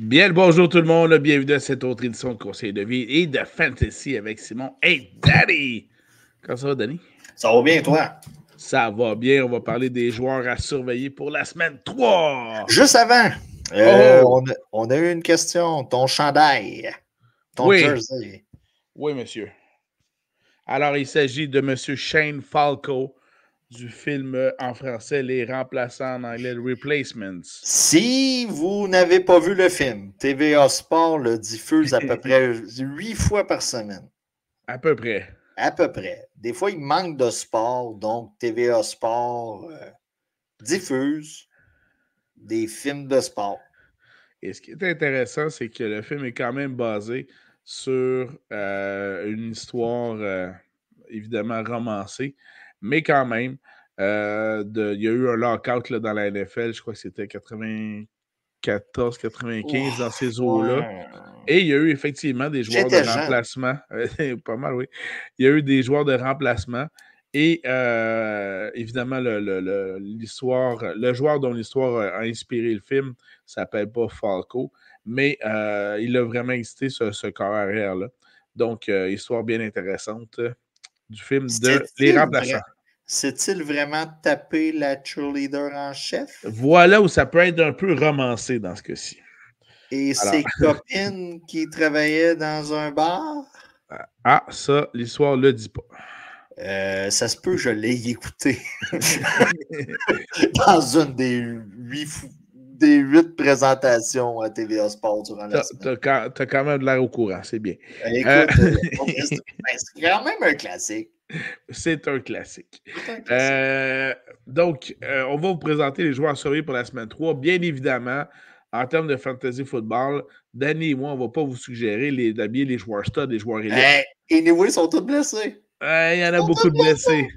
Bien le bonjour tout le monde, bienvenue à cette autre édition de Conseil de vie et de Fantasy avec Simon et Danny. Comment ça va, Danny? Ça va bien, toi? Ça va bien, on va parler des joueurs à surveiller pour la semaine 3. Juste avant, on a eu une question. Ton chandail, ton jersey. Oui, monsieur. Alors, il s'agit de monsieur Shane Falco du film en français Les Remplaçants, en anglais Replacements. Si vous n'avez pas vu le film, TVA Sport le diffuse à peu près 8 fois par semaine. À peu près. À peu près. Des fois, il manque de sport, donc TVA Sport diffuse des films de sport. Et ce qui est intéressant, c'est que le film est quand même basé sur une histoire évidemment romancée, mais quand même, il y a eu un lockout là, dans la NFL, je crois que c'était 94-95 dans ces eaux-là. Ouais. Et il y a eu effectivement des joueurs de remplacement. Pas mal, oui. Il y a eu des joueurs de remplacement. Et évidemment, l'histoire, le joueur dont l'histoire a inspiré le film s'appelle pas Falco, mais il a vraiment existé ce corps arrière-là. Donc, histoire bien intéressante du film de Les Remplaçants. C'est-il vraiment taper la cheerleader en chef? Voilà où ça peut être un peu romancé dans ce cas-ci. Et ses copines qui travaillaient dans un bar? Ah, ça, l'histoire ne le dit pas. Ça se peut que je l'ai écouté dans une des 8 présentations à TVA Sport durant la semaine. T'as quand même de l'air au courant, c'est bien. Écoute, c'est quand même un classique. C'est un classique. Donc, on va vous présenter les joueurs à surveiller pour la semaine 3. Bien évidemment, en termes de fantasy football, Danny et moi, on ne va pas vous suggérer d'habiller les joueurs stud, les joueurs élites. Anyway, ils sont tous blessés. Il y en a beaucoup de blessés.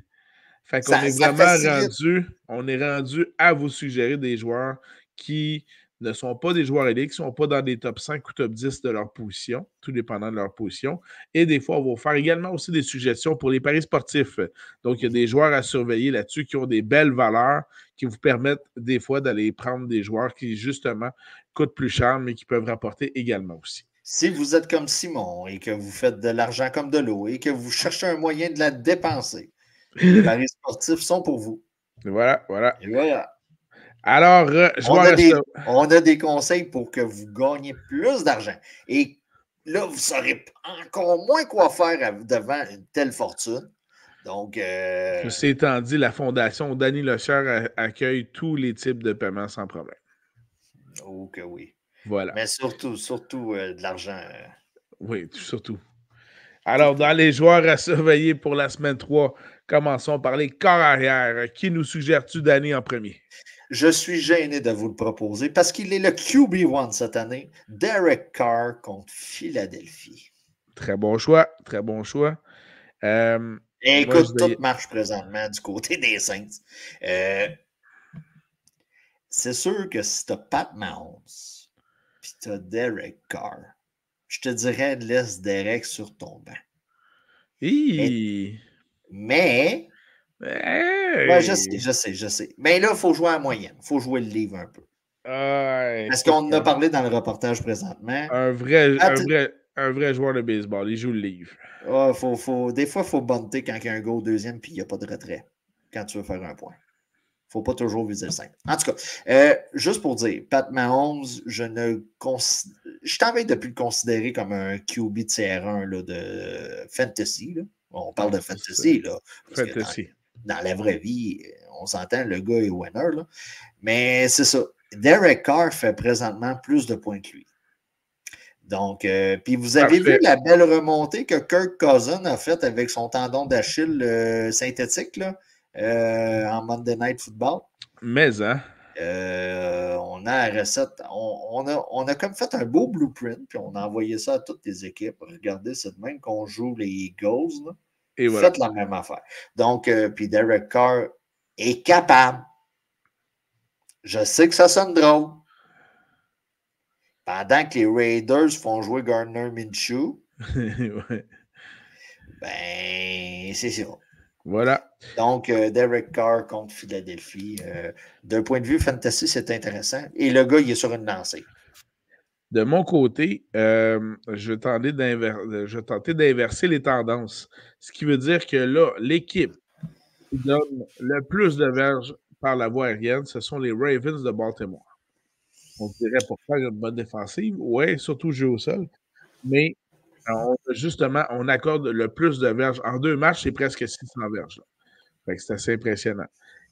Fait qu'on est vraiment rendu à vous suggérer des joueurs qui ne sont pas des joueurs élites, qui ne sont pas dans des top 5 ou top 10 de leur position, tout dépendant de leur position. Et des fois, on va vous faire également aussi des suggestions pour les paris sportifs. Donc, il y a des joueurs à surveiller là-dessus qui ont des belles valeurs, qui vous permettent des fois d'aller prendre des joueurs qui, justement, coûtent plus cher, mais qui peuvent rapporter également aussi. Si vous êtes comme Simon et que vous faites de l'argent comme de l'eau et que vous cherchez un moyen de la dépenser, les paris sportifs sont pour vous. Voilà. Et voilà. Alors, on a des conseils pour que vous gagniez plus d'argent. Et là, vous saurez encore moins quoi faire devant une telle fortune. Donc, ceci étant dit, la Fondation Danny Lechère accueille tous les types de paiements sans problème. Oh que oui. Voilà. Mais surtout de l'argent. Oui, surtout. Alors, dans les joueurs à surveiller pour la semaine 3, commençons par les corps arrière. Qui nous suggères-tu, Danny, en premier? Je suis gêné de vous le proposer parce qu'il est le QB1 cette année. Derek Carr contre Philadelphie. Très bon choix. Très bon choix. Écoute, tout marche présentement du côté des Saints. C'est sûr que si tu as Pat Mahomes puis tu as Derek Carr, je te dirais laisse Derek sur ton banc. Mais ouais, je sais. Mais là, il faut jouer à la moyenne. Il faut jouer le livre un peu. Parce qu'on en a parlé dans le reportage présentement. Un vrai joueur de baseball, il joue le livre. Des fois, il faut bunter quand il y a un go au deuxième puis il n'y a pas de retrait quand tu veux faire un point. Il ne faut pas toujours viser le 5. En tout cas, juste pour dire, Pat Mahomes, je t'en vais depuis le considérer comme un QB de CR1 là, de fantasy. Là. On parle de fantasy. Là, fantasy. Dans la vraie vie, on s'entend, le gars est winner. Là. Mais c'est ça. Derek Carr fait présentement plus de points que lui. Donc, puis vous avez vu la belle remontée que Kirk Cousins a faite avec son tendon d'Achille synthétique là, en Monday Night Football. Mais, hein? On a la recette. On a comme fait un beau blueprint, puis on a envoyé ça à toutes les équipes. Regardez, c'est de même qu'on joue les Eagles. Là. Et voilà. Faites la même affaire. Donc, puis Derek Carr est capable. Je sais que ça sonne drôle. Pendant que les Raiders font jouer Gardner Minshew, ouais. Ben, c'est ça. Voilà. Donc, Derek Carr contre Philadelphie. D'un point de vue fantasy, c'est intéressant. Et le gars, il est sur une lancée. De mon côté, je vais tenter d'inverser les tendances. Ce qui veut dire que là, l'équipe qui donne le plus de verges par la voie aérienne, ce sont les Ravens de Baltimore. On dirait pour faire une bonne défensive, oui, surtout jouer au sol. Mais justement, on accorde le plus de verges. En 2 matchs, c'est presque 600 verges. Là. Fait que c'est assez impressionnant.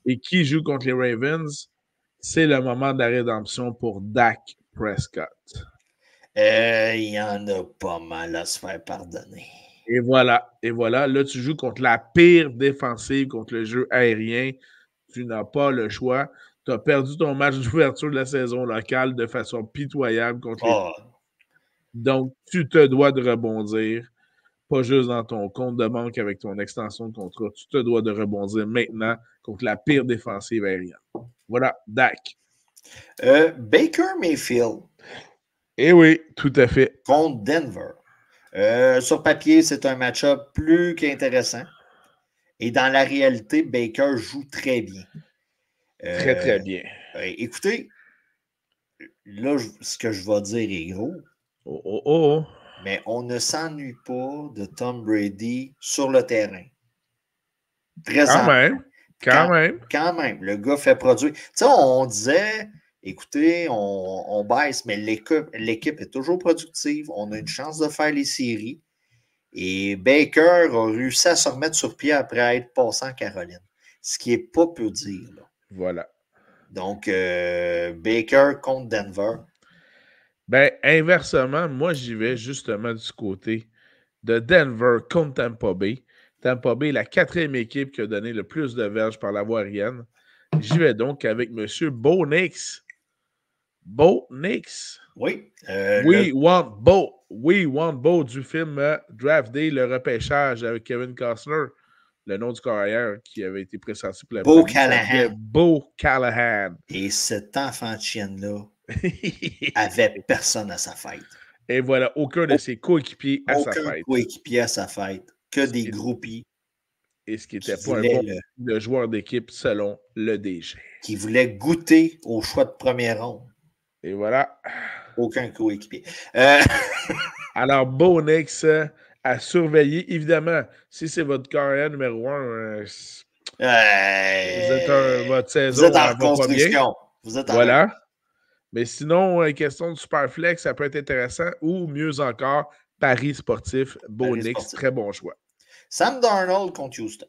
Et qui joue contre les Ravens? C'est le moment de la rédemption pour Dak Prescott. Il y en a pas mal à se faire pardonner. Et voilà. Là, tu joues contre la pire défensive, contre le jeu aérien. Tu n'as pas le choix. Tu as perdu ton match d'ouverture de la saison locale de façon pitoyable contre les... Donc, tu te dois de rebondir. Pas juste dans ton compte de banque avec ton extension de contrat. Tu te dois de rebondir maintenant contre la pire défensive aérienne. Voilà, Dak. Baker Mayfield. Eh oui, tout à fait. Contre Denver. Sur papier, c'est un match-up plus qu'intéressant. Et dans la réalité, Baker joue très bien. Très, très bien. Écoutez, là, ce que je vais dire est gros. Oh. Mais on ne s'ennuie pas de Tom Brady sur le terrain. Quand même. Quand même. Le gars fait produire. Tu sais, on disait, écoutez, on baisse, mais l'équipe est toujours productive. On a une chance de faire les séries. Et Baker a réussi à se remettre sur pied après être passé en Caroline. Ce qui n'est pas peu dire. Là. Voilà. Donc, Baker contre Denver. Ben, inversement, moi, j'y vais justement du côté de Denver contre Tampa Bay. Tampa Bay est la 4e équipe qui a donné le plus de verges par la voie aérienne. J'y vais donc avec M. Bo Nix. Bo Nix. Oui. We Want Bo du film Draft Day, le repêchage avec Kevin Costner. Le nom du carrière qui avait été pressenti pour la Bo Callahan. Bo Callahan. Et cet enfant de chienne-là avait personne à sa fête. Et voilà, aucun de ses coéquipiers à sa fête. Aucun coéquipier à sa fête, que des groupies. Et ce qui n'était pas un bon de joueur d'équipe selon le DG. Qui voulait goûter au choix de première ronde. Et voilà. Aucun coéquipier. Alors, Bo Nix à surveiller. Évidemment, si c'est votre carrière numéro 1, votre saison vous êtes en reconstruction. Voilà. Mais sinon, question de Superflex, ça peut être intéressant. Ou mieux encore, Paris sportif, Bo Nix, très bon choix. Sam Darnold contre Houston.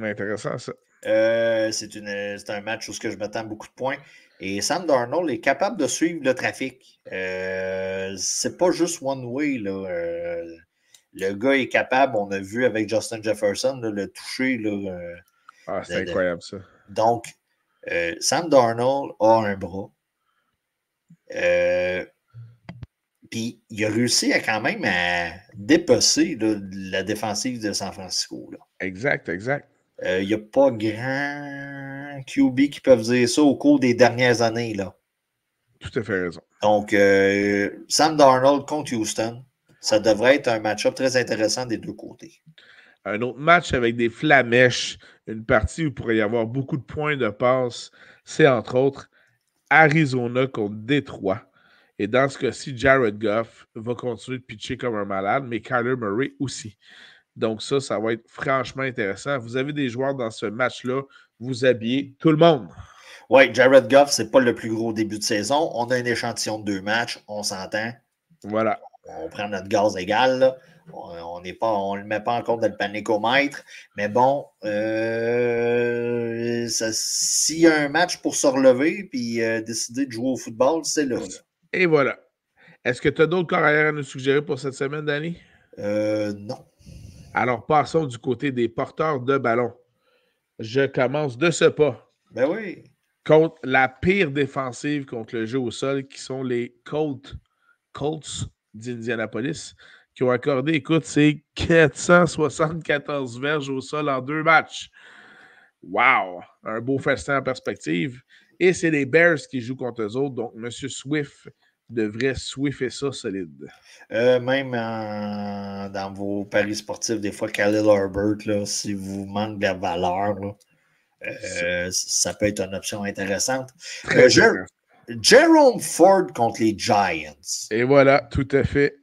Intéressant ça. C'est un match où je m'attends beaucoup de points. Et Sam Darnold est capable de suivre le trafic. C'est pas juste one way. Là. Le gars est capable, on a vu avec Justin Jefferson, là, le toucher. Là, c'est incroyable ça. Donc, Sam Darnold a un bras. Puis il a réussi à quand même à dépecer là, la défensive de San Francisco. Là. Exact. Il n'y a pas grand QB qui peuvent dire ça au cours des dernières années. Là. Tout à fait raison. Donc, Sam Darnold contre Houston, ça devrait être un match-up très intéressant des deux côtés. Un autre match avec des flamèches, une partie où il pourrait y avoir beaucoup de points de passe, c'est entre autres Arizona contre Détroit. Et dans ce cas-ci, Jared Goff va continuer de pitcher comme un malade, mais Kyler Murray aussi. Donc ça va être franchement intéressant. Vous avez des joueurs dans ce match-là, vous habillez tout le monde. Oui, Jared Goff, c'est pas le plus gros début de saison. On a un échantillon de 2 matchs, on s'entend. Voilà. On prend notre gaz égal, là. On ne le met pas encore dans le panicomètre. Mais bon, s'il y a un match pour se relever et décider de jouer au football, c'est là. Et voilà. Est-ce que tu as d'autres corps arrière à nous suggérer pour cette semaine, Danny? Non. Alors, passons du côté des porteurs de ballon. Je commence de ce pas. Ben oui. Contre la pire défensive contre le jeu au sol, qui sont les Colts d'Indianapolis, qui ont accordé, écoute, c'est 474 verges au sol en 2 matchs. Wow! Un beau festin en perspective. Et c'est les Bears qui jouent contre eux autres, donc M. Swift devrait swiffer ça solide. Même dans vos paris sportifs, des fois, Khalil Herbert, là, si vous manquez de la valeur, là, ça peut être une option intéressante. Jerome Ford contre les Giants. Et voilà, tout à fait.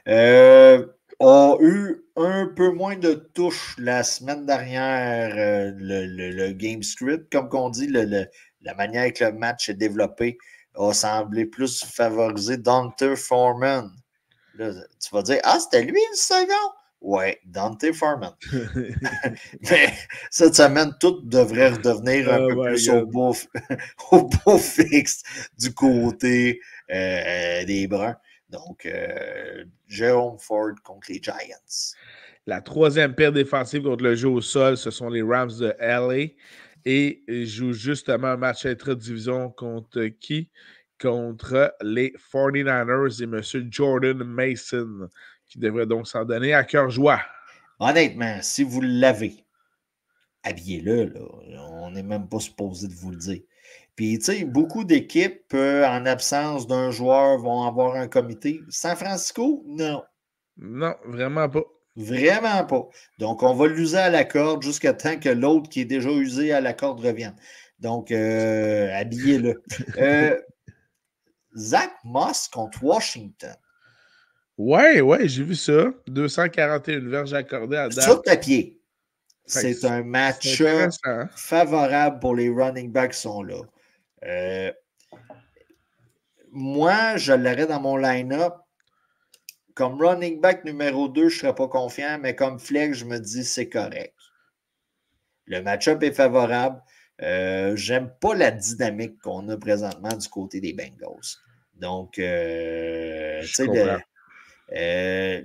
A eu un peu moins de touches la semaine dernière, le game script. Comme qu'on dit, la manière que le match est développé a semblé plus favoriser Dante Foreman. Là, tu vas dire, ah, c'était lui le second? Ouais, Dante Foreman. Mais cette semaine, tout devrait redevenir un peu plus au beau fixe du côté des Bruns. Donc, Jerome Ford contre les Giants. La troisième paire défensive contre le jeu au sol, ce sont les Rams de LA. Et ils jouent justement un match intra-division contre qui? Contre les 49ers et M. Jordan Mason, qui devrait donc s'en donner à cœur joie. Honnêtement, si vous l'avez, habillez-le. Là. On n'est même pas supposé de vous le dire. Puis, tu sais, beaucoup d'équipes, en absence d'un joueur, vont avoir un comité. San Francisco, non. Non, vraiment pas. Vraiment pas. Donc, on va l'user à la corde jusqu'à temps que l'autre qui est déjà usé à la corde revienne. Donc, habillez-le. Zach Moss contre Washington. Ouais, j'ai vu ça. 241 verges accordées à date. Sur papier. C'est un match favorable pour les running backs qui sont là. Moi, je l'aurais dans mon line-up. Comme running back numéro 2, je ne serais pas confiant, mais comme flex, je me dis c'est correct. Le match-up est favorable. J'aime pas la dynamique qu'on a présentement du côté des Bengals. Donc, tu sais,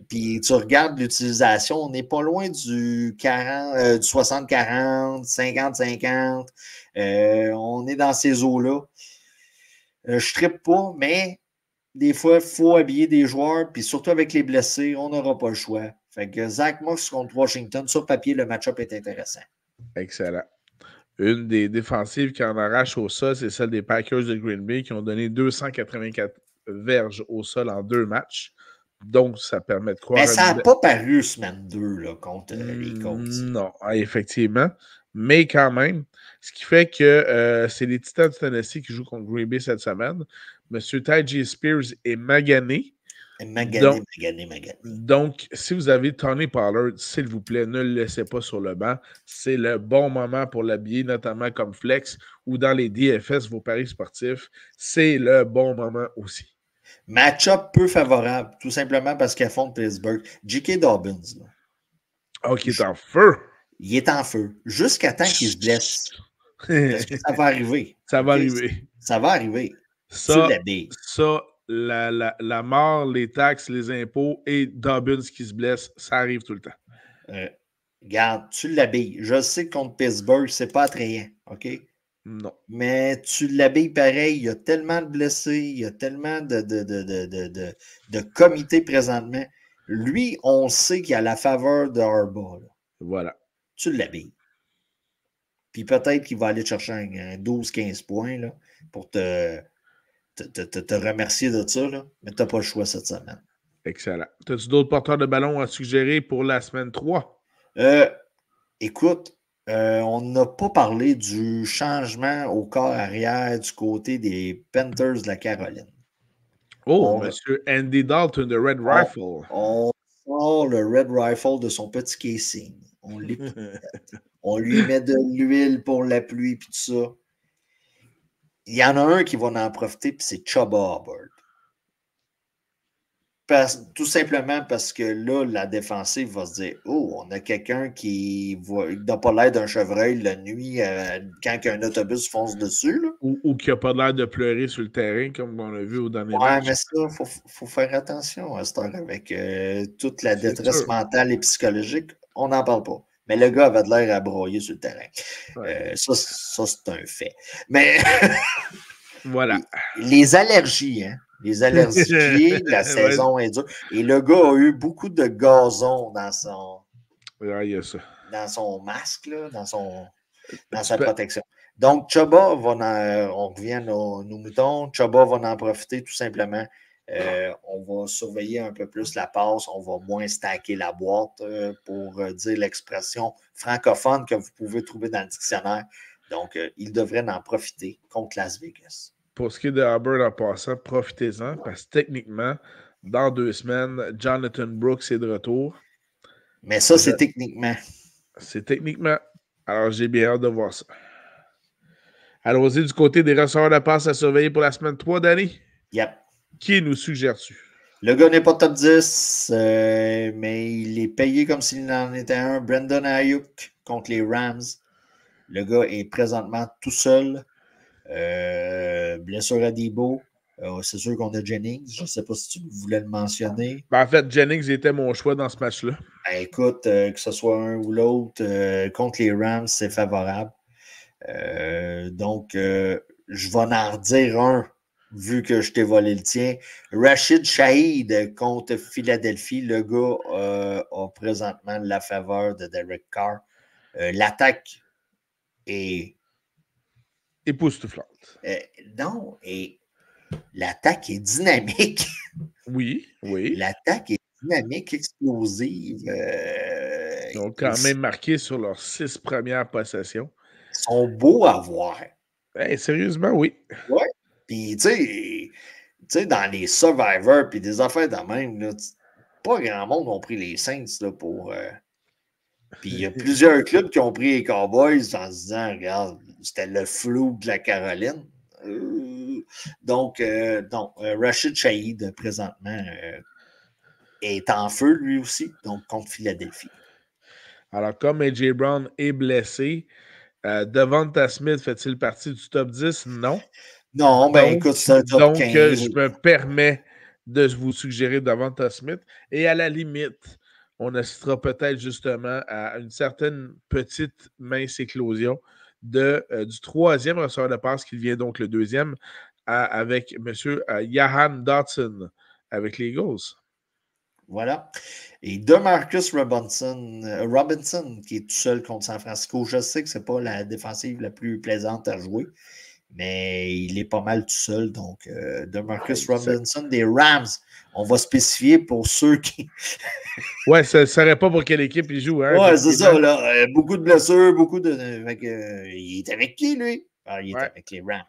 puis tu regardes l'utilisation, on n'est pas loin du 60-40, 50-50. On est dans ces eaux-là. Je ne trippe pas, mais des fois, il faut habiller des joueurs, puis surtout avec les blessés, on n'aura pas le choix. Fait que Zach Moss contre Washington, sur papier, le match-up est intéressant. Excellent. Une des défensives qui en arrache au sol, c'est celle des Packers de Green Bay qui ont donné 284 verges au sol en 2 matchs. Donc, ça permet de croire... Mais ça n'a pas paru semaine 2 là, contre les Colts. Non, effectivement. Mais quand même, ce qui fait que c'est les Titans du Tennessee qui jouent contre Green Bay cette semaine. Monsieur Ty Spears est magané. Magané. Donc, si vous avez Tony Pollard, s'il vous plaît, ne le laissez pas sur le banc. C'est le bon moment pour l'habiller, notamment comme flex ou dans les DFS, vos paris sportifs. C'est le bon moment aussi. Match-up peu favorable, tout simplement parce qu'ils font de Pittsburgh. J.K. Dobbins. Là. Oh, qui est en feu. Il est en feu. Jusqu'à temps qu'il se blesse. Parce que ça va arriver. Ça va arriver. Ça va arriver. Ça, la mort, les taxes, les impôts et Dobbins qui se blesse, ça arrive tout le temps. Regarde, tu l'habilles. Je sais que contre Pittsburgh, c'est pas attrayant, OK? Non. Mais tu l'habilles pareil. Il y a tellement de blessés, il y a tellement de comités présentement. Lui, on sait qu'il a la faveur de Harbaugh. Là. Voilà. Tu l'habilles. Puis peut-être qu'il va aller chercher un 12-15 points là, pour te remercier de ça, là, mais tu n'as pas le choix cette semaine. Excellent. As-tu d'autres porteurs de ballon à suggérer pour la semaine 3? Écoute, on n'a pas parlé du changement au corps arrière du côté des Panthers de la Caroline. Monsieur Andy Dalton de Red Rifle. On sort le Red Rifle de son petit casing. On on lui met de l'huile pour la pluie et tout ça. Il y en a un qui va en profiter, puis c'est Chubba Hubbard. Tout simplement parce que là, la défensive va se dire « Oh, on a quelqu'un qui n'a pas l'air d'un chevreuil la nuit quand un autobus fonce dessus. » ou qui n'a pas l'air de pleurer sur le terrain, comme on l'a vu au dernier Ouais, match. mais ça, il faut faire attention à cette heure avec toute la détresse mentale et psychologique. On n'en parle pas. Mais le gars avait de l'air à broyer sur le terrain. Ouais. Ça c'est un fait. Mais voilà. Les allergies, hein? Les allergies, la saison est dure. Et le gars a eu beaucoup de gazon dans son, il y a ça. Dans son masque, là, dans sa protection. Donc, Chubba on revient à nos moutons. Chubba va en profiter tout simplement. On va surveiller un peu plus la passe. On va moins stacker la boîte pour dire l'expression francophone que vous pouvez trouver dans le dictionnaire. Donc, il devrait en profiter contre Las Vegas. Pour ce qui est de Hubbard en passant, profitez-en parce que techniquement, dans 2 semaines, Jonathan Brooks est de retour. Mais ça, c'est techniquement. C'est techniquement. Alors, j'ai bien hâte de voir ça. Allons-y du côté des receveurs de passe à surveiller pour la semaine 3, Danny. Yep. Qui nous suggères-tu? Le gars n'est pas top 10, mais il est payé comme s'il en était un. Brandon Ayuk contre les Rams. Le gars est présentement tout seul. Blessure à Debo. C'est sûr qu'on a Jennings. Je ne sais pas si tu voulais le mentionner. Ben, en fait, Jennings était mon choix dans ce match-là. Ben, écoute, que ce soit un ou l'autre, contre les Rams, c'est favorable. Donc, je vais en redire un, vu que je t'ai volé le tien. Rashid Shaheed contre Philadelphie. Le gars a présentement la faveur de Derek Carr. L'attaque est époustouflante. Non, et l'attaque est dynamique. Oui. L'attaque est dynamique, explosive. Ils ont quand même marqué sur leurs 6 premières possessions. Ils sont beaux à voir. Sérieusement, oui. Oui. Puis, tu sais, dans les Survivors, puis des affaires de même, là, pas grand monde ont pris les Saints là, pour. Puis il y a plusieurs clubs qui ont pris les Cowboys en se disant, regarde, c'était le flou de la Caroline. Donc, Rashid Shaheed, présentement, est en feu, lui aussi, donc contre Philadelphie. Alors, comme A.J. Brown est blessé, Devonta Smith fait-il partie du top 10? Non. Non, ben écoute, c'est un top 15. Je me permets de vous suggérer Devonta Smith. Et à la limite, on assistera peut-être justement à une certaine petite mince éclosion du troisième receveur de passe qui devient donc le deuxième avec M. Jahan Dotson avec les Eagles. Voilà. Et DeMarcus Robinson, qui est tout seul contre San Francisco. Je sais que ce n'est pas la défensive la plus plaisante à jouer, mais il est pas mal tout seul. Donc, DeMarcus Robinson des Rams. On va spécifier pour ceux qui. Ouais, ça ne serait pas pour quelle équipe il joue. Hein, ouais, c'est ça. Là. Beaucoup de blessures, beaucoup de. Il est avec qui, lui? Il est avec les Rams.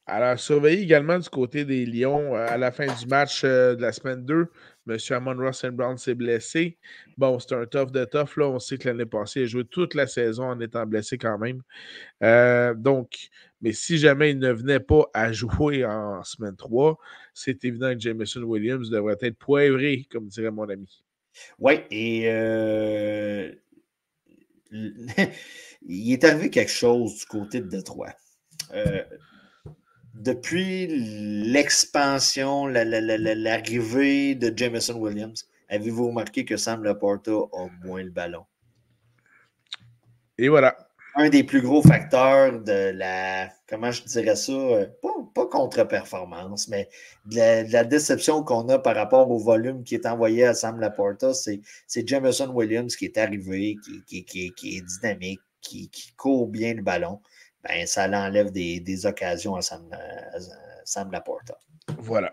Alors, surveillez également du côté des Lions à la fin du match de la semaine 2. M. Amon-Ra St. Brown s'est blessé. Bon, c'est un tough de tough. Là. On sait que l'année passée, il a joué toute la saison en étant blessé quand même. Mais si jamais il ne venait pas à jouer en semaine 3, c'est évident que Jameson Williams devrait être poivré, comme dirait mon ami. Oui, et il est arrivé quelque chose du côté de Détroit. Depuis l'expansion, l'arrivée de Jameson Williams, avez-vous remarqué que Sam Laporta a moins le ballon? Et voilà. Un des plus gros facteurs de la, comment je dirais ça, pas contre-performance, mais de la déception qu'on a par rapport au volume qui est envoyé à Sam Laporta, c'est Jameson Williams qui est arrivé, qui est dynamique, qui court bien le ballon. Ben, ça l'enlève des occasions à Sam Laporta. Voilà.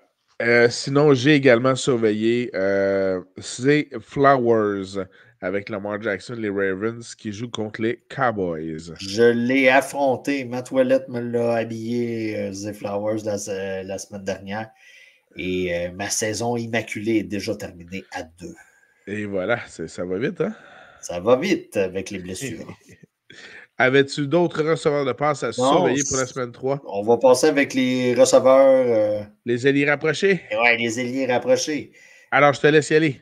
Sinon, j'ai également surveillé Zay Flowers avec Lamar Jackson, les Ravens, qui jouent contre les Cowboys. Je l'ai affronté. Ma toilette me l'a habillé, Zay Flowers, la semaine dernière. Et ma saison immaculée est déjà terminée à 2. Et voilà, ça va vite, hein? Ça va vite avec les blessures. Avais-tu d'autres receveurs de passe à surveiller pour la semaine 3? On va passer avec les receveurs. Les ailiers rapprochés? Ouais, les ailiers rapprochés. Alors, je te laisse y aller.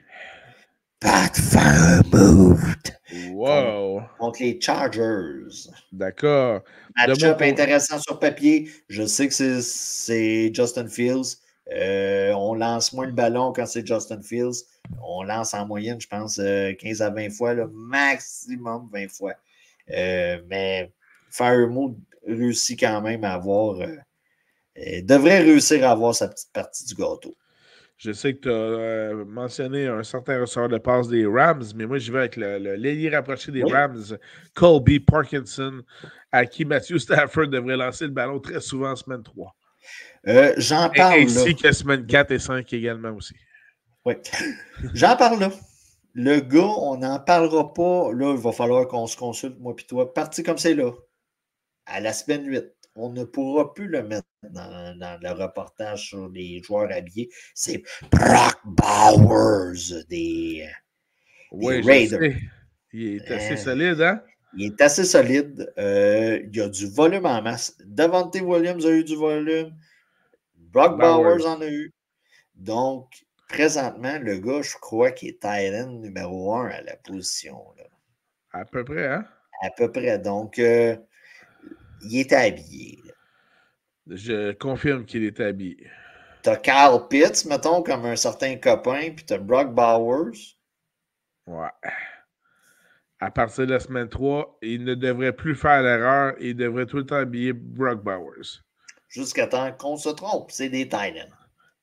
Pat Freiermuth. Wow! Contre les Chargers. D'accord. Match-up intéressant sur papier. Je sais que c'est Justin Fields. On lance moins le ballon quand c'est Justin Fields. On lance en moyenne, je pense, 15 à 20 fois, là, maximum 20 fois. Mais Firemouth réussit quand même à avoir... devrait réussir à avoir sa petite partie du gâteau. Je sais que tu as mentionné un certain ressort de passe des Rams, mais moi, j'y vais avec l'ailier rapproché des Rams, Colby Parkinson, à qui Matthew Stafford devrait lancer le ballon très souvent en semaine 3. J'en parle ainsi là. que semaine 4 et 5 également aussi. Oui. J'en parle là. Le gars, on n'en parlera pas. Là, il va falloir qu'on se consulte, moi et toi. Parti comme c'est là. À la semaine 8. On ne pourra plus le mettre dans le reportage sur les joueurs habillés. C'est Brock Bowers des Raiders. Il est assez solide, hein? Il est assez solide. Il y a du volume en masse. Davante Williams a eu du volume. Brock Bowers en a eu. Donc, présentement, le gars, je crois qu'il est tight end numéro 1 à la position. Là. À peu près, hein? À peu près. Donc, il était habillé. Là. Je confirme qu'il était habillé. T'as Kyle Pitts, mettons, comme un certain copain, puis t'as Brock Bowers. Ouais. À partir de la semaine 3, il ne devrait plus faire l'erreur. Il devrait tout le temps habiller Brock Bowers. Jusqu'à temps qu'on se trompe. C'est des tight ends.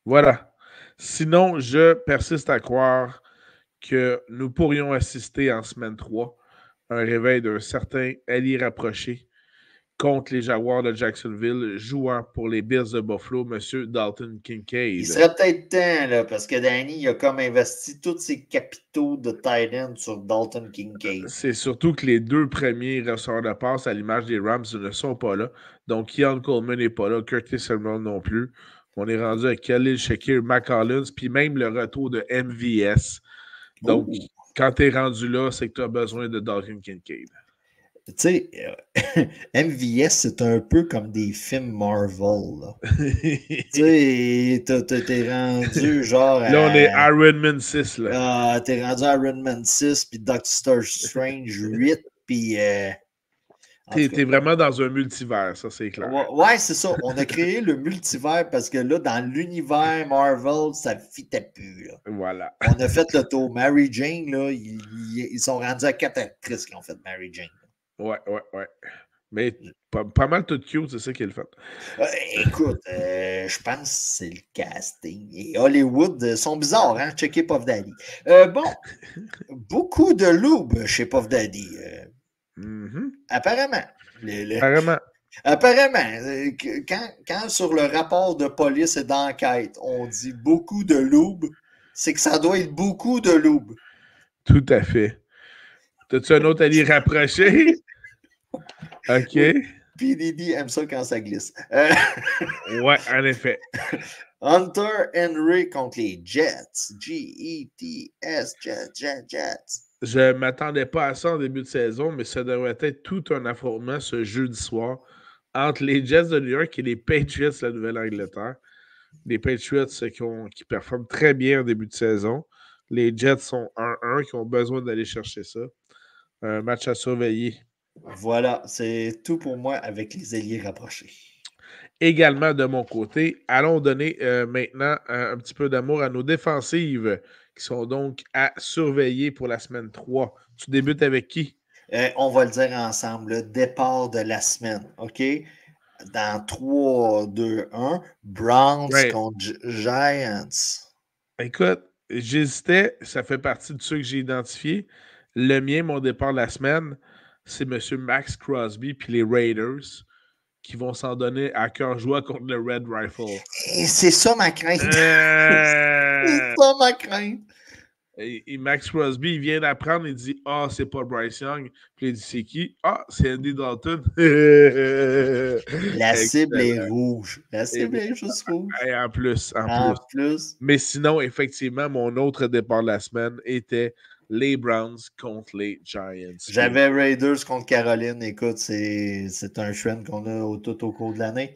Voilà. Sinon, je persiste à croire que nous pourrions assister en semaine 3 à un réveil d'un certain allié rapproché contre les Jaguars de Jacksonville, jouant pour les Bills de Buffalo, M. Dalton Kincaid. Il serait peut-être temps, là, parce que Danny il a comme investi tous ses capitaux de tight end sur Dalton Kincaid. C'est surtout que les deux premiers receveurs de passe à l'image des Rams ne sont pas là. Donc, Keon Coleman n'est pas là, Curtis Samuel non plus. On est rendu à Khalil Shakir, McCollins, puis même le retour de MVS. Donc, quand tu es rendu là, c'est que tu as besoin de Dalton Kincaid. Tu sais, MVS, c'est un peu comme des films Marvel. Tu sais, t'es rendu genre. Là, on est Iron Man 6. Là. T'es rendu Iron Man 6, puis Doctor Strange 8, puis. T'es vraiment dans un multivers, ça, c'est clair. Ouais, c'est ça. On a créé le multivers parce que là, dans l'univers Marvel, ça ne fitait plus. Là. Voilà. On a fait le tour. Mary Jane, là, ils sont rendus à 4 actrices qui ont fait Mary Jane. Ouais. Mais pas mal tout cute, c'est ça qui est le fait. Écoute, je pense que c'est le casting. Et Hollywood sont bizarres, hein? Checker Puff Daddy. Bon, beaucoup de loup chez Puff Daddy. Apparemment. Apparemment, quand sur le rapport de police et d'enquête, on dit beaucoup de loup, c'est que ça doit être beaucoup de loup. Tout à fait. T'as-tu un autre allié rapproché? OK. PDD aime ça quand ça glisse. Ouais, en effet. Hunter Henry contre les Jets. G-E-T-S, Jets. Je ne m'attendais pas à ça en début de saison, mais ça devrait être tout un affrontement ce jeudi soir entre les Jets de New York et les Patriots de la Nouvelle-Angleterre. Les Patriots qui performent très bien en début de saison. Les Jets sont 1-1, qui ont besoin d'aller chercher ça. Un match à surveiller. Voilà, c'est tout pour moi avec les ailiers rapprochés. Également de mon côté, allons donner maintenant un petit peu d'amour à nos défensives qui sont donc à surveiller pour la semaine 3. Tu débutes avec qui? On va le dire ensemble, le départ de la semaine, OK? Dans 3, 2, 1, Browns contre Giants. Écoute, j'hésitais, ça fait partie de ceux que j'ai identifiés. Le mien, mon départ de la semaine, c'est M. Max Crosby puis les Raiders qui vont s'en donner à cœur joie contre le Red Rifle. Et c'est ça ma crainte. C'est ça ma crainte. Et Max Crosby, il vient d'apprendre, il dit « Ah, c'est pas Bryce Young. » Puis il dit « C'est qui? »« Ah, c'est Andy Dalton. » La cible est rouge. La cible est juste rouge. Et en plus. Mais sinon, effectivement, mon autre départ de la semaine était les Browns contre les Giants. J'avais Raiders contre Caroline. Écoute, c'est un trend qu'on a tout au cours de l'année.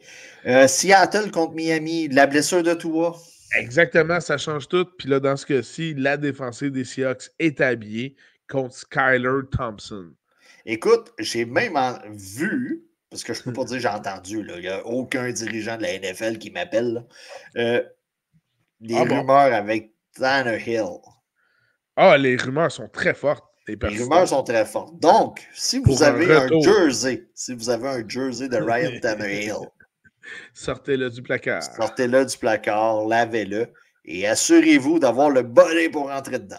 Seattle contre Miami. La blessure de Tua. Exactement, ça change tout. Puis là, dans ce cas-ci, la défensive des Seahawks est habillée. contre Skyler Thompson. Écoute, j'ai même vu, parce que je ne peux pas dire j'ai entendu, il n'y a aucun dirigeant de la NFL qui m'appelle, des rumeurs avec Tannehill. Ah, les rumeurs sont très fortes. Les rumeurs sont très fortes. Donc, si vous avez un jersey de Ryan Tannehill, sortez-le du placard. Sortez-le du placard, lavez-le et assurez-vous d'avoir le bonnet pour rentrer dedans.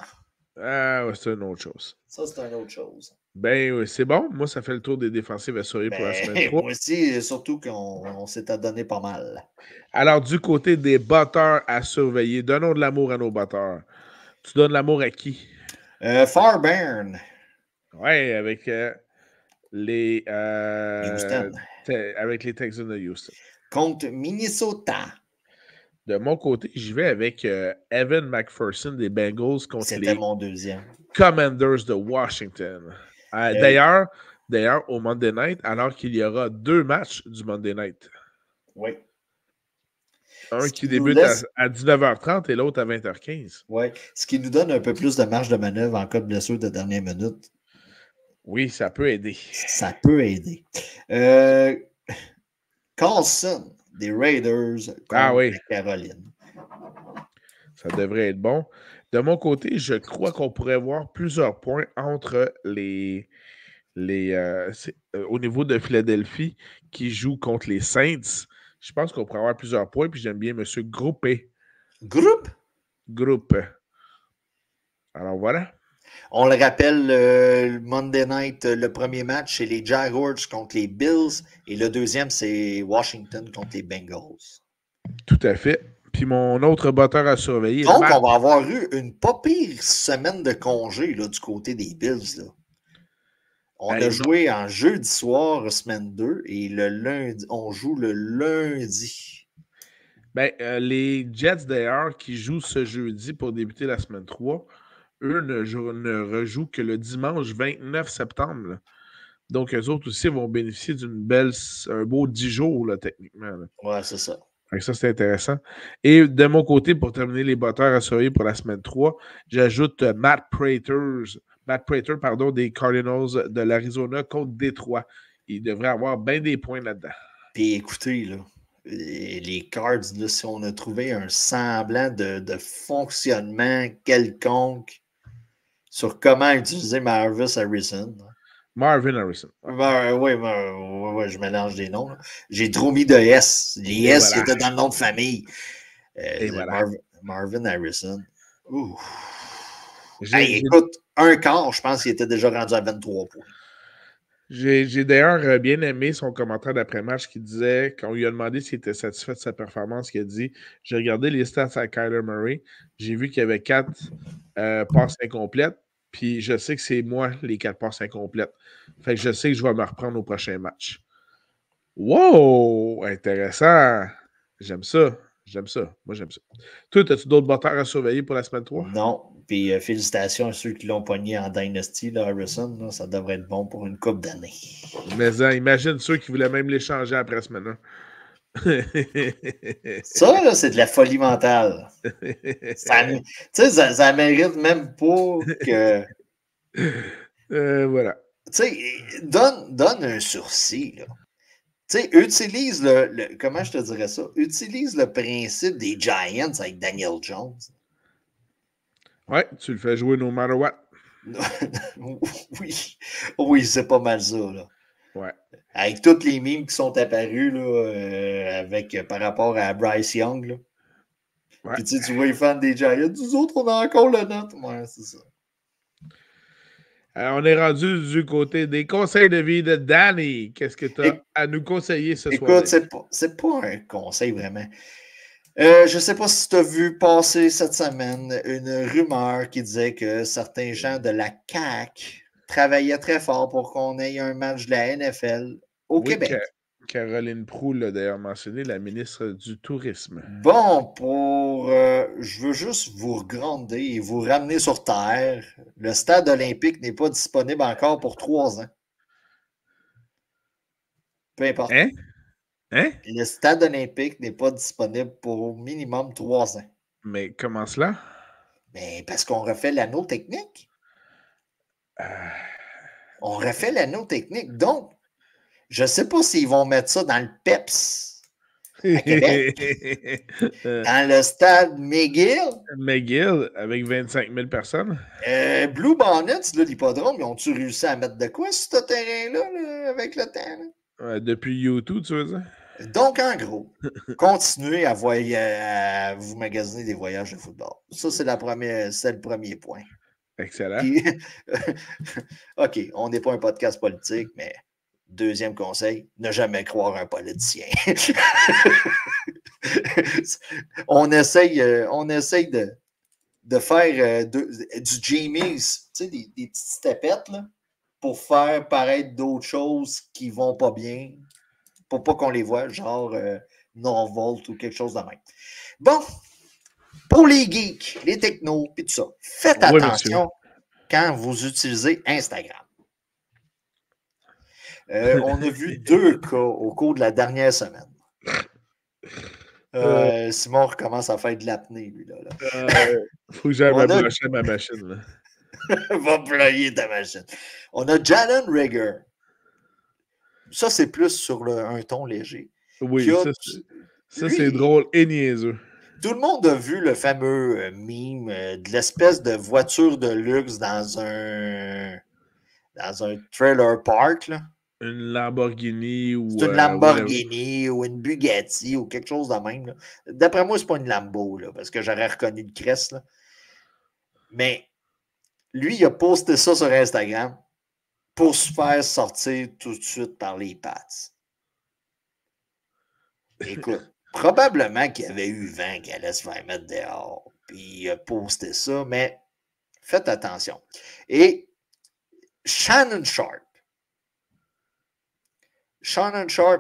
Ah, ouais, c'est une autre chose. Ça, c'est une autre chose. Ben oui, c'est bon. Moi, ça fait le tour des défensives assurées pour la semaine 3. Moi aussi, surtout qu'on s'est adonné pas mal. Alors, du côté des batteurs à surveiller, donnons de l'amour à nos batteurs. Tu donnes l'amour à qui? Fairbairn. Ouais, avec les Houston. Avec les Texans de Houston. Contre Minnesota. De mon côté, j'y vais avec Evan McPherson des Bengals contre les mon deuxième. Commanders de Washington. D'ailleurs, au Monday Night, alors qu'il y aura 2 matchs du Monday Night. Oui. Un qui débute à 19h30 et l'autre à 20h15. Oui. Ce qui nous donne un peu plus de marge de manœuvre en cas de blessure de dernière minute. Oui, ça peut aider. Ça peut aider. Carlson des Raiders contre la Caroline. Ça devrait être bon. De mon côté, je crois qu'on pourrait voir plusieurs points entre au niveau de Philadelphie qui joue contre les Saints. Je pense qu'on pourrait avoir plusieurs points, puis j'aime bien M. Groupé. Groupe. Alors voilà. On le rappelle, le Monday Night, le premier match, c'est les Jaguars contre les Bills et le deuxième, c'est Washington contre les Bengals. Tout à fait. Puis mon autre batteur à surveiller. Donc, on va avoir eu une pas pire semaine de congé là, du côté des Bills. Là. On a joué en jeudi soir, semaine 2, et le lundi, on joue le lundi. Ben, les Jets, d'ailleurs, qui jouent ce jeudi pour débuter la semaine 3, eux ne rejouent que le dimanche 29 septembre. Là. Donc, eux autres aussi vont bénéficier un beau 10 jours, là, techniquement. Là. Ouais, c'est ça. Donc ça, c'est intéressant. Et de mon côté, pour terminer les batteurs à surveiller pour la semaine 3, j'ajoute Matt Prater, des Cardinals de l'Arizona contre Détroit. Il devrait avoir bien des points là-dedans. Puis écoutez, là, les Cards, là, si on a trouvé un semblant de fonctionnement quelconque sur comment utiliser Marvin Harrison. Marvin Harrison. Oui, je mélange des noms. J'ai trop mis de S. Les S qui étaient dans le nom de famille. Voilà. Marvin Harrison. Écoute, un quart, je pense qu'il était déjà rendu à 23 points. J'ai d'ailleurs bien aimé son commentaire d'après-match qui disait, quand on lui a demandé s'il était satisfait de sa performance, il a dit « J'ai regardé les stats à Kyler Murray, j'ai vu qu'il y avait 4 passes incomplètes, puis je sais que c'est moi les 4 passes incomplètes. Fait que je sais que je vais me reprendre au prochain match. » Wow! Intéressant! J'aime ça. Moi, j'aime ça. Toi, as-tu d'autres batteurs à surveiller pour la semaine 3? Non. Puis félicitations à ceux qui l'ont pogné en Dynasty, là, Harrison. Là, ça devrait être bon pour une couple d'années. Mais imagine ceux qui voulaient même l'échanger après la semaine 1. Ça, là, c'est de la folie mentale. Ça mérite même pas que... Voilà. Tu sais, donne un sursis, là. Tu sais, utilise comment je te dirais ça? Utilise le principe des Giants avec Daniel Jones. Ouais, tu le fais jouer no matter what. Oui, c'est pas mal ça, là. Ouais. Avec toutes les mimes qui sont apparus, là, par rapport à Bryce Young, là. Ouais. Puis tu vois les fans des Giants, nous autres, on a encore le note. Ouais, c'est ça. On est rendu du côté des conseils de vie de Danny. Qu'est-ce que tu as à nous conseiller ce soir? Écoute, c'est pas un conseil vraiment. Je ne sais pas si tu as vu passer cette semaine une rumeur qui disait que certains gens de la CAQ travaillaient très fort pour qu'on ait un match de la NFL au Québec. Caroline Proulx l'a d'ailleurs mentionné, la ministre du Tourisme. Bon, je veux juste vous regrander et vous ramener sur terre. Le stade olympique n'est pas disponible encore pour 3 ans. Peu importe. Hein? Le stade olympique n'est pas disponible pour au minimum 3 ans. Mais comment cela? Mais parce qu'on refait l'anneau technique. On refait l'anneau technique. Donc, je ne sais pas s'ils vont mettre ça dans le PEPS à Québec, dans le stade McGill. McGill, avec 25 000 personnes. Blue Bonnets, l'hippodrome, ils ont-tu réussi à mettre de quoi sur ce terrain-là là, avec le temps? Depuis YouTube, tu veux dire? Donc, en gros, continuez à vous magasiner des voyages de football. Ça, c'est le premier point. Excellent. Puis, OK, on n'est pas un podcast politique, mais deuxième conseil, ne jamais croire un politicien. on essaye de faire du Jamies, tu sais, des petites tapettes là, pour faire paraître d'autres choses qui vont pas bien, pour pas qu'on les voit, genre Norvolt ou quelque chose de même. Bon, pour les geeks, les technos, puis tout ça, faites attention quand vous utilisez Instagram. On a vu 2 cas au cours de la dernière semaine. Simon recommence à faire de l'apnée, lui. Faut que j'aille brancher ma machine. Là. Va ployer ta machine. On a Jalen Reagor. Ça, c'est plus sur un ton léger. Oui, ça c'est drôle et niaiseux. Tout le monde a vu le fameux meme de l'espèce de voiture de luxe dans un trailer park. Là. Une Lamborghini ou... C'est une Lamborghini ou une Bugatti ou quelque chose de même. D'après moi, c'est pas une Lambo, là, parce que j'aurais reconnu le crest. Là. Mais lui, il a posté ça sur Instagram pour se faire sortir tout de suite par les pattes. Écoute, probablement qu'il avait eu vent qu'il allait se faire mettre dehors. Puis il a posté ça, mais faites attention. Et Shannon Sharpe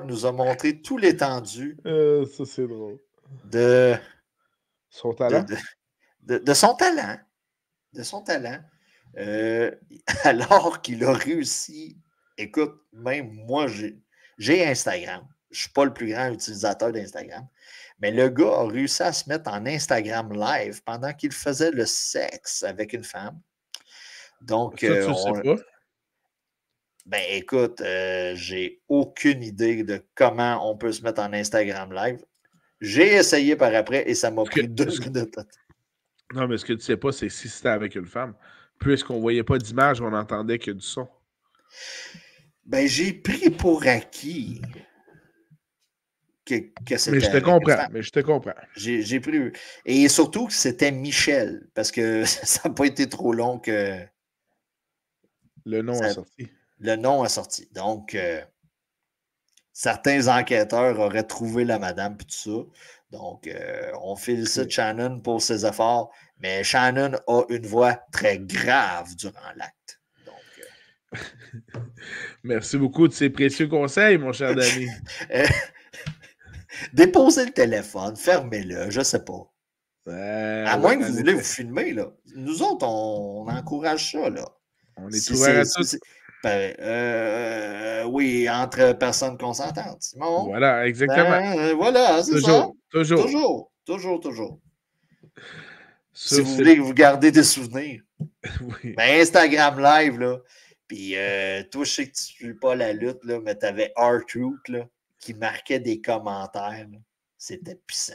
nous a montré tout l'étendue ça, c'est drôle. de son talent. De son talent. De son talent. Alors qu'il a réussi. Écoute, même moi, j'ai Instagram. Je ne suis pas le plus grand utilisateur d'Instagram. Mais le gars a réussi à se mettre en Instagram live pendant qu'il faisait le sexe avec une femme. Donc, ça, tu sais pas? Ben, écoute, j'ai aucune idée de comment on peut se mettre en Instagram live. J'ai essayé par après et ça m'a pris 2 minutes. Non, mais ce que tu sais pas, c'est si c'était avec une femme. Puisqu'on voyait pas d'image, on entendait que du son. Ben, j'ai pris pour acquis que c'était. Mais je te comprends. J'ai pris. Et surtout que c'était Michel, parce que ça n'a pas été trop long que. Le nom est sorti. Le nom est sorti. Donc, certains enquêteurs auraient trouvé la madame et tout ça. Donc, on félicite Shannon pour ses efforts, mais Shannon a une voix très grave durant l'acte. Merci beaucoup de ces précieux conseils, mon cher Danny. Déposez le téléphone, fermez-le, je ne sais pas. À moins que vous voulez vous filmer, là. Nous autres, on encourage ça, là. On est ouvert à tout. Oui, entre personnes consentantes. Simon. Voilà, exactement. Voilà, c'est ça. Toujours. Si vous voulez vous garder des souvenirs. Oui. Ben, Instagram Live, là. Puis, toi, je sais que tu ne suis pas la lutte, là, mais tu avais R-Truth, là, qui marquait des commentaires. C'était puissant.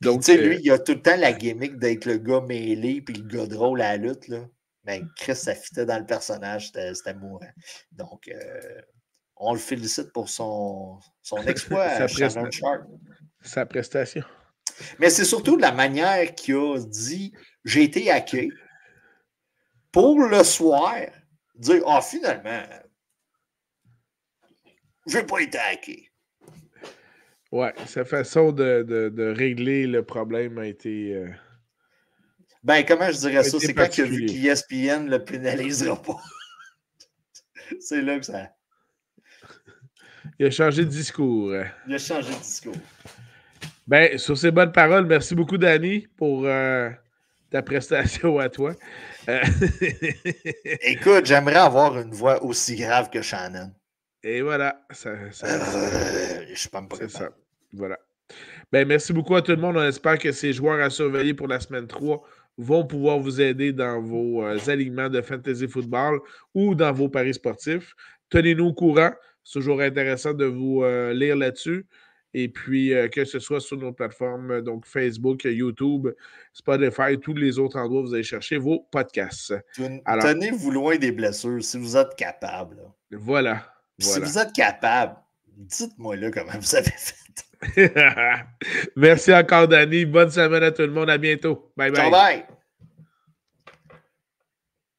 Donc, tu sais, lui, il a tout le temps la gimmick d'être le gars mêlé puis le gars drôle à la lutte, là. Mais Chris, ça fitait dans le personnage, c'était mourant. Donc, on le félicite pour son exploit à Shannon Sharpe. Sa prestation. Mais c'est surtout la manière qu'il a dit « J'ai été hacké » pour le soir dire « Ah, finalement, j'ai pas été hacké. » Ouais, sa façon de régler le problème a été... Ben, comment je dirais ça? C'est quand il a vu qu'ESPN ne le pénalisera pas. C'est là que ça... Il a changé de discours. Il a changé de discours. Ben, sur ces bonnes paroles, merci beaucoup, Danny, pour ta prestation à toi. Écoute, j'aimerais avoir une voix aussi grave que Shannon. Et voilà. Je suis pas me C'est ça. Voilà. Ben, merci beaucoup à tout le monde. On espère que ces joueurs à surveiller pour la semaine 3 vont pouvoir vous aider dans vos alignements de fantasy football ou dans vos paris sportifs. Tenez-nous au courant. C'est toujours intéressant de vous lire là-dessus. Et puis, que ce soit sur nos plateformes, donc Facebook, YouTube, Spotify, tous les autres endroits où vous allez chercher vos podcasts. Alors, tenez-vous loin des blessures si vous êtes capable. Là. Voilà. Si vous êtes capable, dites-moi là comment vous avez fait. Merci encore, Danny. Bonne semaine à tout le monde. À bientôt. Bye bye. Ciao, bye.